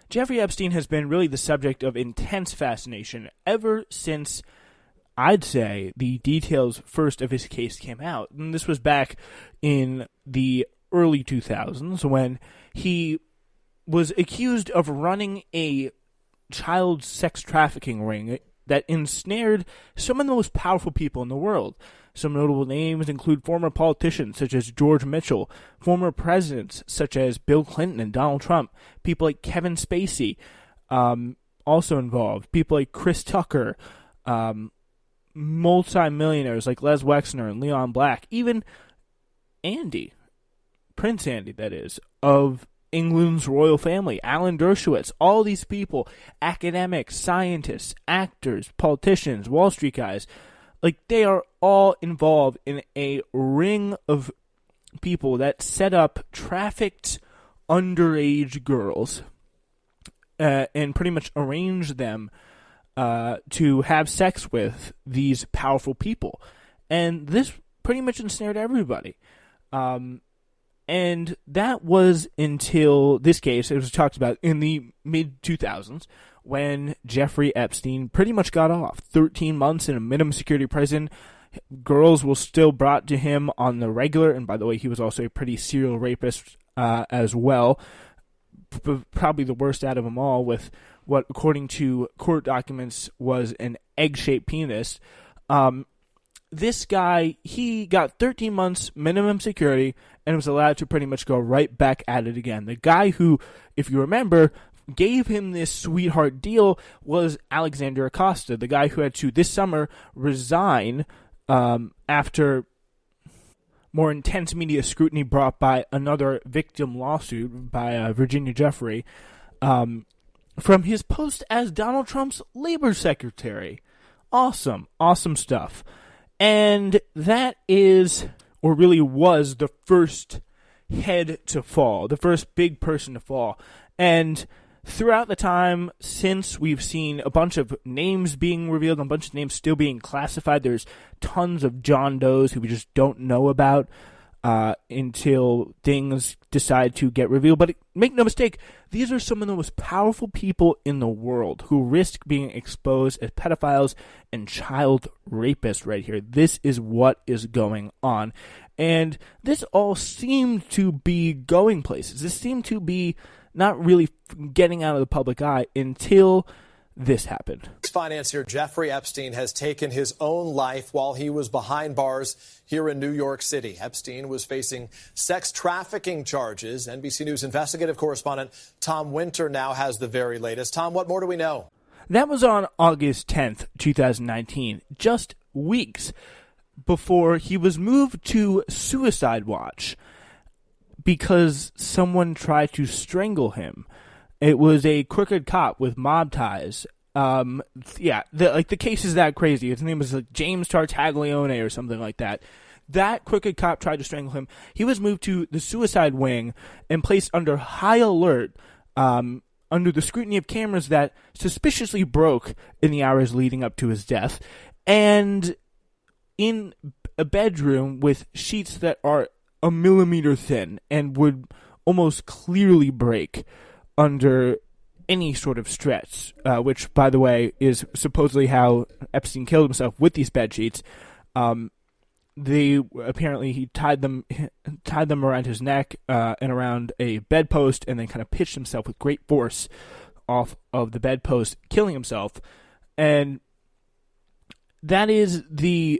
Jeffrey Epstein has been really the subject of intense fascination ever since, I'd say, the details first of his case came out. And this was back in the early 2000s when he was accused of running a child sex trafficking ring that ensnared some of the most powerful people in the world. Some notable names include former politicians such as George Mitchell, former presidents such as Bill Clinton and Donald Trump, people like Kevin Spacey, also involved, people like Chris Tucker, multi-millionaires like Les Wexner and Leon Black, even Andy, Prince Andy, that is, of England's royal family, Alan Dershowitz, all these people, academics, scientists, actors, politicians, Wall Street guys, like, they are all involved in a ring of people that set up trafficked underage girls and pretty much arrange them to have sex with these powerful people. And this pretty much ensnared everybody. And that was until this case, it was talked about in the mid-2000s, when Jeffrey Epstein pretty much got off. 13 months in a minimum security prison. Girls were still brought to him on the regular, and by the way, he was also a pretty serial rapist as well. Probably the worst out of them all, with what, according to court documents, was an egg-shaped penis. This guy, he got 13 months minimum security and was allowed to pretty much go right back at it again. The guy who, if you remember, gave him this sweetheart deal was Alexander Acosta, the guy who had to, this summer, resign after more intense media scrutiny brought by another victim lawsuit by Virginia Jeffrey from his post as Donald Trump's labor secretary. Awesome stuff. And that is, or really was, the first head to fall, the first big person to fall. And throughout the time since, we've seen a bunch of names being revealed, and a bunch of names still being classified. There's tons of John Does who we just don't know about until things decide to get revealed. But make no mistake, these are some of the most powerful people in the world who risk being exposed as pedophiles and child rapists right here. This is what is going on. And this all seemed to be going places. This seemed to be not really getting out of the public eye until this happened. Financier Jeffrey Epstein has taken his own life while he was behind bars here in New York City. Epstein was facing sex trafficking charges. NBC News investigative correspondent Tom Winter now has the very latest. Tom, what more do we know? That was on August 10th, 2019, just weeks before he was moved to suicide watch because someone tried to strangle him. It was a crooked cop with mob ties. The case is that crazy. His name was like James Tartaglione or something like that. That crooked cop tried to strangle him. He was moved to the suicide wing and placed under high alert, under the scrutiny of cameras that suspiciously broke in the hours leading up to his death, and in a bedroom with sheets that are a millimeter thin and would almost clearly break under any sort of stress, which, by the way, is supposedly how Epstein killed himself, with these bed sheets. He tied them around his neck and around a bedpost, and then kind of pitched himself with great force off of the bedpost, killing himself. And that is there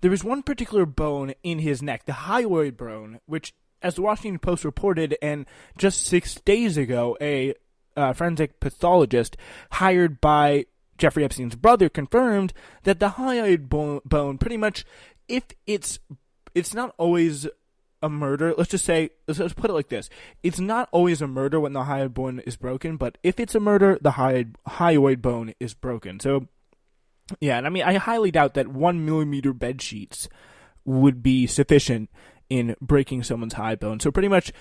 was one particular bone in his neck, the hyoid bone, which, as the Washington Post reported, and just 6 days ago, a forensic pathologist hired by Jeffrey Epstein's brother confirmed that the hyoid bone pretty much, if it's not always a murder, let's put it like this. It's not always a murder when the hyoid bone is broken, but if it's a murder, the hyoid bone is broken. So, yeah, and I mean, I highly doubt that 1 millimeter bed sheets would be sufficient in breaking someone's hyoid bone. So pretty much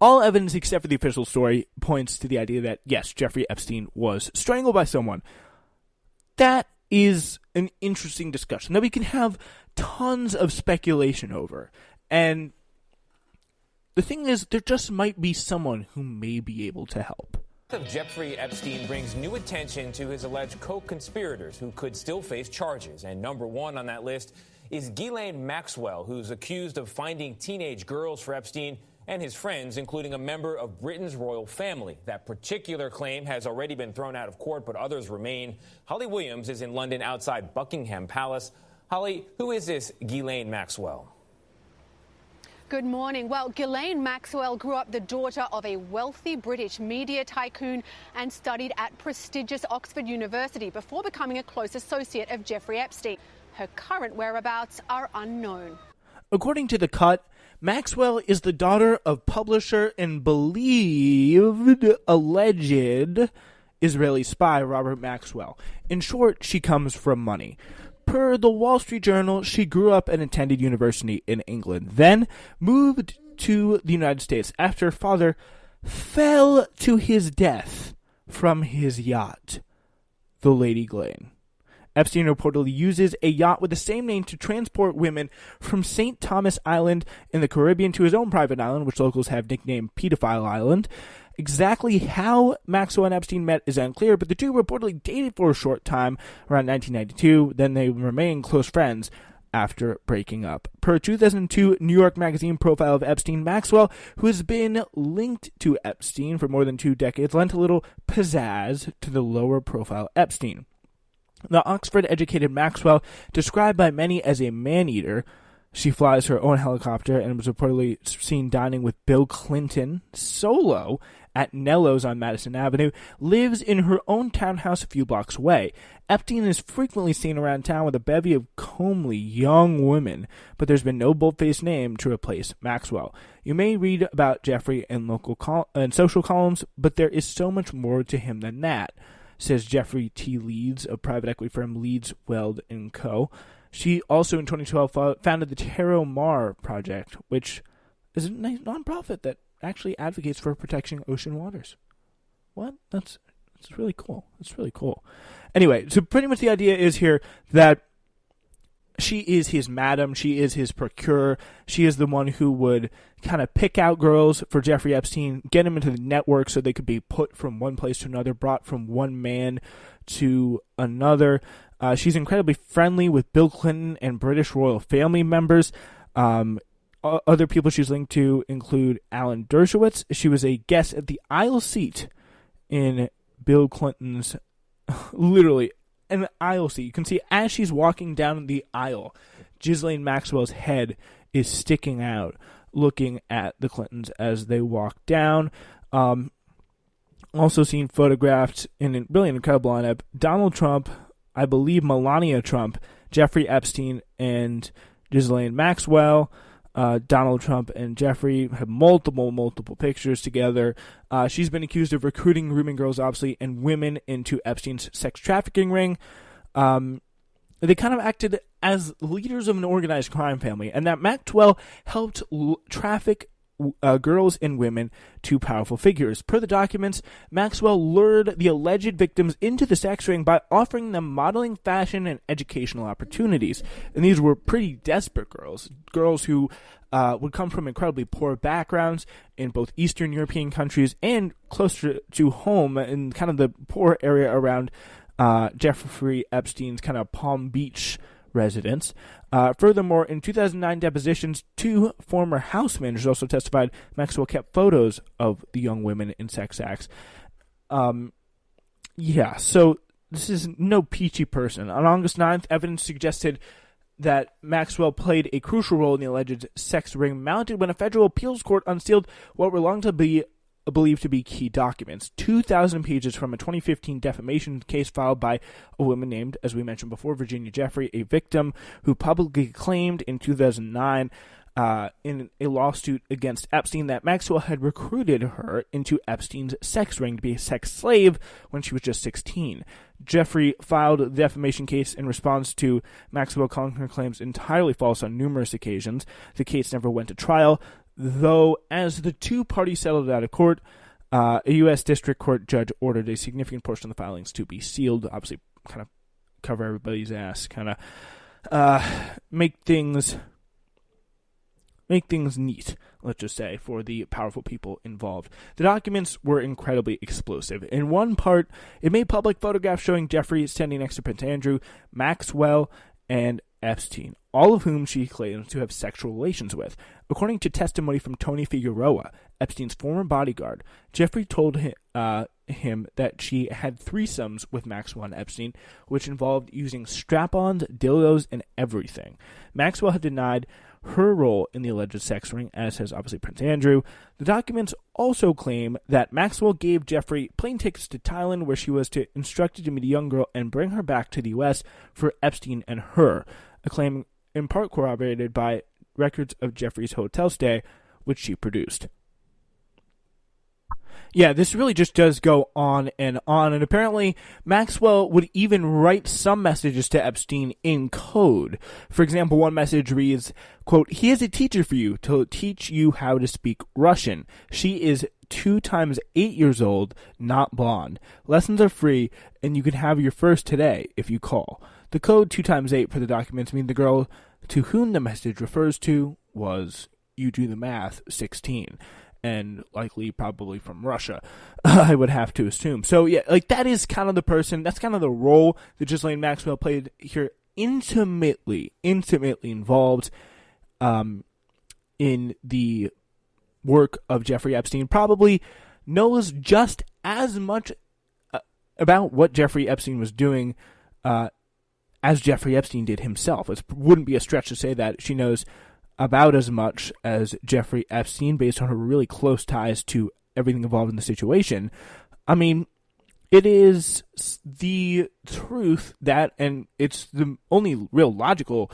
all evidence except for the official story points to the idea that, yes, Jeffrey Epstein was strangled by someone. That is an interesting discussion that we can have tons of speculation over. And the thing is, there just might be someone who may be able to help. Of Jeffrey Epstein brings new attention to his alleged co-conspirators who could still face charges. And number one on that list is Ghislane Maxwell, who's accused of finding teenage girls for Epstein and his friends, including a member of Britain's royal family. That particular claim has already been thrown out of court, but others remain. Holly Williams is in London outside Buckingham Palace. Holly, who is this Ghislane Maxwell? Good morning. Well, Ghislane Maxwell grew up the daughter of a wealthy British media tycoon and studied at prestigious Oxford University before becoming a close associate of Jeffrey Epstein. Her current whereabouts are unknown. According to The Cut, Maxwell is the daughter of publisher and alleged Israeli spy Robert Maxwell. In short, she comes from money. Per the Wall Street Journal, she grew up and attended university in England, then moved to the United States after her father fell to his death from his yacht, the Lady Ghislane. Epstein reportedly uses a yacht with the same name to transport women from St. Thomas Island in the Caribbean to his own private island, which locals have nicknamed Pedophile Island. Exactly how Maxwell and Epstein met is unclear, but the two reportedly dated for a short time, around 1992. Then they remained close friends after breaking up. Per 2002 New York Magazine profile of Epstein, Maxwell, who has been linked to Epstein for more than 2 decades, lent a little pizzazz to the lower-profile Epstein. The Oxford-educated Maxwell, described by many as a man-eater, she flies her own helicopter and was reportedly seen dining with Bill Clinton solo at Nello's on Madison Avenue, lives in her own townhouse a few blocks away. Epstein is frequently seen around town with a bevy of comely young women, but there's been no bold-faced name to replace Maxwell. You may read about Jeffrey in local and social columns, but there is so much more to him than that, says Jeffrey T. Leeds of private equity firm Leeds, Weld & Co. She also in 2012 founded the Terra Mar Project, which is a nonprofit that actually advocates for protecting ocean waters. What? That's really cool. It's really cool. Anyway, so pretty much the idea is here that she is his madam, she is his procurer, she is the one who would kind of pick out girls for Jeffrey Epstein, get them into the network so they could be put from one place to another, brought from one man to another. She's incredibly friendly with Bill Clinton and British royal family members. Other people she's linked to include Alan Dershowitz. She was a guest at the aisle seat in Bill Clinton's, literally, an aisle seat. You can see as she's walking down the aisle, Ghislane Maxwell's head is sticking out, looking at the Clintons as they walk down. Also seen photographed in a really incredible lineup. Donald Trump, I believe Melania Trump, Jeffrey Epstein, and Ghislane Maxwell. Donald Trump and Jeffrey have multiple pictures together. She's been accused of recruiting, grooming girls, obviously, and women into Epstein's sex trafficking ring. They kind of acted as leaders of an organized crime family, and that Maxwell helped traffic girls and women to powerful figures. Per the documents, Maxwell lured the alleged victims into the sex ring by offering them modeling, fashion, and educational opportunities. And these were pretty desperate girls who would come from incredibly poor backgrounds in both Eastern European countries and closer to home in kind of the poor area around Jeffrey Epstein's kind of Palm Beach residence. Furthermore, in 2009 depositions, 2 former house managers also testified Maxwell kept photos of the young women in sex acts. So this is no peachy person. On August 9th, evidence suggested that Maxwell played a crucial role in the alleged sex ring mounted when a federal appeals court unsealed what were long to be believed to be key documents. 2,000 pages from a 2015 defamation case filed by a woman named, as we mentioned before, Virginia Jeffrey, a victim who publicly claimed in 2009 in a lawsuit against Epstein that Maxwell had recruited her into Epstein's sex ring to be a sex slave when she was just 16. Jeffrey filed a defamation case in response to Maxwell calling her claims entirely false on numerous occasions. The case never went to trial, though as the two parties settled out of court, a U.S. District Court judge ordered a significant portion of the filings to be sealed, obviously kind of cover everybody's ass, kind of make things make things neat, let's just say, for the powerful people involved. The documents were incredibly explosive. In one part, it made public photographs showing Jeffrey standing next to Prince Andrew, Maxwell, and Epstein, all of whom she claims to have sexual relations with. According to testimony from Tony Figueroa, Epstein's former bodyguard, Jeffrey told him that she had threesomes with Maxwell and Epstein, which involved using strap-ons, dildos, and everything. Maxwell had denied her role in the alleged sex ring, as has obviously Prince Andrew. The documents also claim that Maxwell gave Jeffrey plane tickets to Thailand, where she was instructed to meet a young girl and bring her back to the U.S. for Epstein and her, a claim in part corroborated by records of Jeffrey's hotel stay, which she produced. Yeah, this really just does go on, and apparently Maxwell would even write some messages to Epstein in code. For example, one message reads, quote, "He is a teacher for you to teach you how to speak Russian. She is 2 times 8 years old, not blonde. Lessons are free, and you can have your first today if you call." The code 2 times 8 for the documents mean the girl to whom the message refers to was, you do the math, 16. And likely probably from Russia, I would have to assume. So yeah, like that is kind of the person, that's kind of the role that Ghislane Maxwell played here, intimately involved in the work of Jeffrey Epstein, probably knows just as much about what Jeffrey Epstein was doing as Jeffrey Epstein did himself. It wouldn't be a stretch to say that she knows about as much as Jeffrey Epstein based on her really close ties to everything involved in the situation. I mean, it is the truth that, and it's the only real logical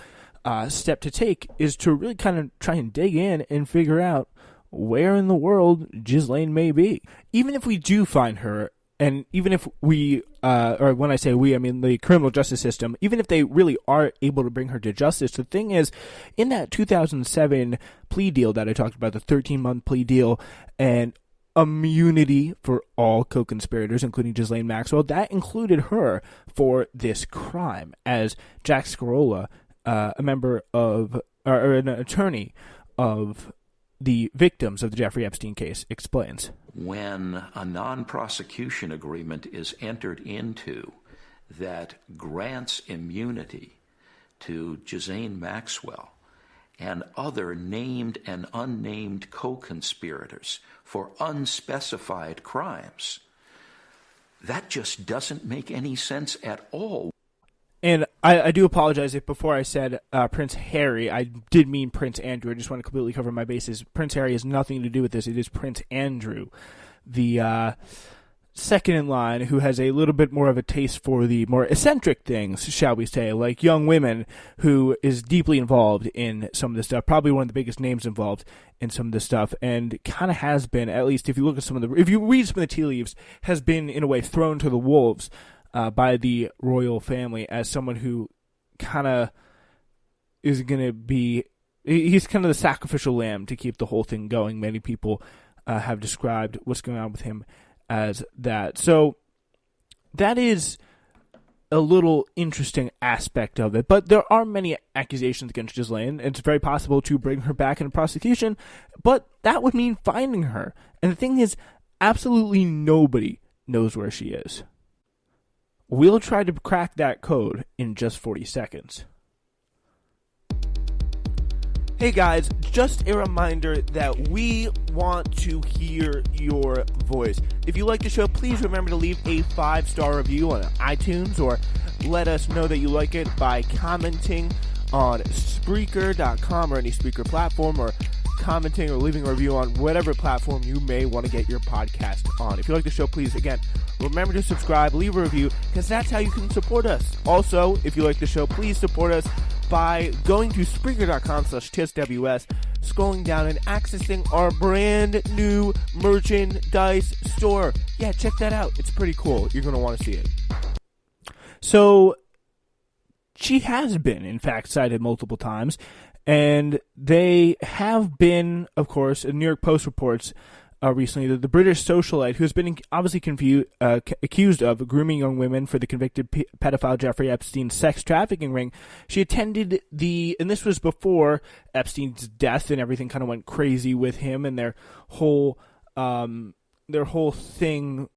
step to take, is to really kind of try and dig in and figure out where in the world Ghislane may be. Even if we do find her, and even if we, or when I say we, I mean the criminal justice system, even if they really are able to bring her to justice, the thing is, in that 2007 plea deal that I talked about, the 13-month plea deal, and immunity for all co-conspirators, including Ghislane Maxwell, that included her for this crime, as Jack Scarola, a member of, or an attorney of the victims of the Jeffrey Epstein case, explains. When a non-prosecution agreement is entered into that grants immunity to Ghislane Maxwell and other named and unnamed co-conspirators for unspecified crimes, that just doesn't make any sense at all. And I do apologize if before I said Prince Harry, I did mean Prince Andrew. I just want to completely cover my bases. Prince Harry has nothing to do with this. It is Prince Andrew, the second in line, who has a little bit more of a taste for the more eccentric things, shall we say, like young women, who is deeply involved in some of this stuff, probably one of the biggest names involved in some of this stuff, and kind of has been, at least if you look at some of the, if you read some of the tea leaves, has been, in a way, thrown to the wolves by the royal family as someone who kind of is going to be, he's kind of the sacrificial lamb to keep the whole thing going. Many people have described what's going on with him as that. So that is a little interesting aspect of it. But there are many accusations against Ghislane. It's very possible to bring her back in prosecution, but that would mean finding her. And the thing is, absolutely nobody knows where she is. We'll try to crack that code in just 40 seconds. Hey guys, just a reminder that we want to hear your voice. If you like the show, please remember to leave a 5-star review on iTunes, or let us know that you like it by commenting on Spreaker.com or any Spreaker platform, or commenting or leaving a review on whatever platform you may want to get your podcast on. If you like the show, please, again, remember to subscribe, leave a review, because that's how you can support us. Also, if you like the show, please support us by going to Spreaker.com/TSWS, scrolling down and accessing our brand new merchandise store. Yeah, check that out. It's pretty cool. You're going to want to see it. So, she has been, in fact, cited multiple times. And they have been, of course, New York Post reports recently that the British socialite, who has been obviously accused of grooming young women for the convicted pedophile Jeffrey Epstein's sex trafficking ring, she attended and this was before Epstein's death and everything kind of went crazy with him and their whole thing